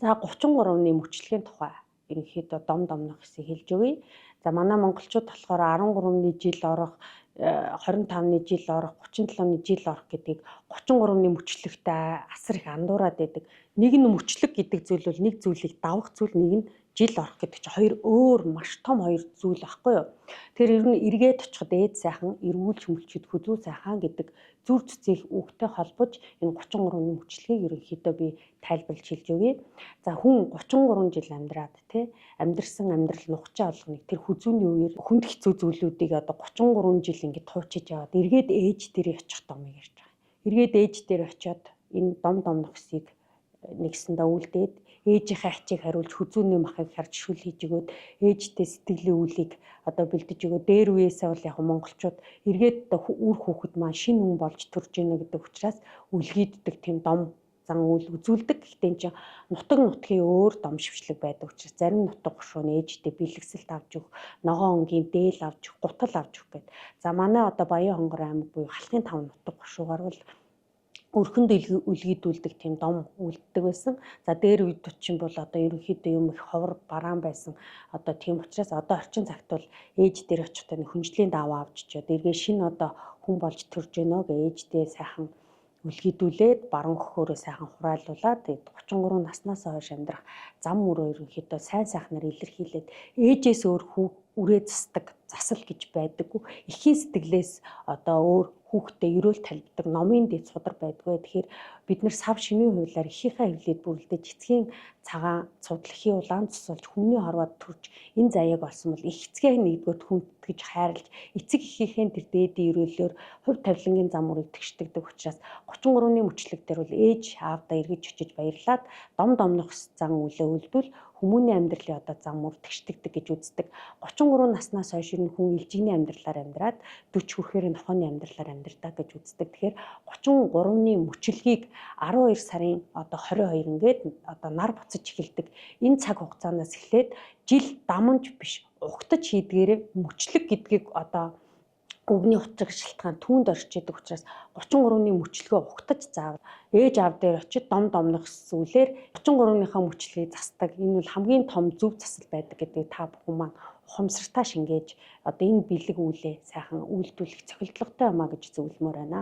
За 33-ны мөчлөгийн тухай ерөнхийдөө домнох хэсэг хэлж өгье. За манай монголчууд болохоор 13-ны жил орох, 25-ны жил орох, 37-ны жил орох гэдгийг 33-ны мөчлөгтэй асар их андуураад байдаг. Нэг нь мөчлөг гэдэг зүйл бол нэг зүйлийг давах зүйл, нэг нь жил орох гэдэг чинь хоёр өөр маш том хоёр зүйл байхгүй юу? Тэгэхээр ер нь эргээд очиход ээд сайхан, эргүүлж мөлчөд хөдөө сайхан гэдэг зүр цэцгийг үгтэй холбож энэ 33-ны мөчлөгийг ерөнхийдөө би тайлбарлаж хэлж өгье. За хүн 33 жил амьдраад амьдрсан амьдрал нухчаа олгоныг тэр хүзүүний үеэр хүнд хэцүү зүйлүүдийг одоо 33 жил ингэж туучиж яваад эргээд ээж дээр очих домыг ярьж байгаа. Эргээд ээж дээр очиод энэ домнох хэсгийг нэгсэндээ үлдээд ээжийнхээ ачийг хариулж хүзүүний махыг харж шүл хийж өгөөд ээжтэй сэтгэлийн үлийг одоо бэлдэж өгөө. Дээр үеэсээ бол яг монголчууд эргээд үр хүүхэд маань шинэ хүн болж төрж ийнэ гэдэг учраас үлгийддэг тийм дом зан үйл үзүүлдэг. Гэхдээ энэ чинь нутгийн өөр дом шившлэг байдаг учраас зарим нутаг гушуун ээжтэй бэлгэсэлт авч өгөх, ногоон өнгийн дээл авч өгөх, гутал авч өгөх гэдэг. За манай одоо Баян Хонгор аймаг буюу Халхын 5 нутаг гушуугаар бол өрхөнд үлгийдүүлдэг тийм дом үлддэг байсан. За дээр үед чинь бол одоо ерөнхийдөө юм их ховор бараан байсан. Одоо тийм учраас одоо орчин цагт бол ээж дээр очихдоо хүнжлийн даваа авч чад эргээ шинэ одоо хүн болж төрж гэнэ гэ ээждээ сайхан үлгийдүүлээд баруун хөхөөрөө сайхан хураалуулаад 33 наснаас хойш амьдрах зам мөрөө ерөнхийдөө сайн сайхнаар илэрхийлээд ээжээс өөр үрээ засдаг засал гэж байдаггүй. Эхийн сэтгэлээс одоо өөр хүүхдээ өрөөл талбдаг номын дэд судар байдгүй. Тэгэхээр бид нэр сав шимийн хуулиар эхийнхээ хөвлөд бүрлдэж эцгийн цагаан цудал эхийн улаан цусолж хүмүүний хорвоод төрж энэ заяаг олсон бол их эцгээ нэгдүгээр хүндэтгэж хайрлаж эцэг эхийнхээ тэр дээдийн өрөөлөөр хувь тавилангийн зам мөрийг тэгшдэгдэг учраас 33-ны мөчлөг дээр бол ээж аавдаа эргэж очиж баярлаад домнох зан үлээ үлдвэл хүмүүний амьдралын одоо зам мөр тэгшдэгдэг гэж үздэг. 33 наснаас хойш нь хүн илжигний амьдралаар амьдраад 40 хүрэхээр нохооны амьдралаар амьдрдаг гэж үздэг. Тэгэхээр 33-ны мөчлөгийг 12 сарын одоо 22 ингээд одоо нар буцаж эхэлдэг. Энэ цаг хугацаанаас эхлээд жил дамж биш угтаж хийдгээрээ мөчлөг гэдгийг одоо өгний утгыг шалтгаан түүнд орчиедаг учраас 33-ны мөчлөгөө угтаж заавал ээж аав дээр очиж домнох зүйлээр 33-ныхаа мөчлөгийг засдаг. Энэ бол хамгийн том зөв засал байдаг гэдэг та бүхэн маань ухамсартаа шингээж одоо энэ бэлэг үүлээ сайхан үйлдвэрлэх цохилтолтой юмаа гэж зөвлөмөр байна.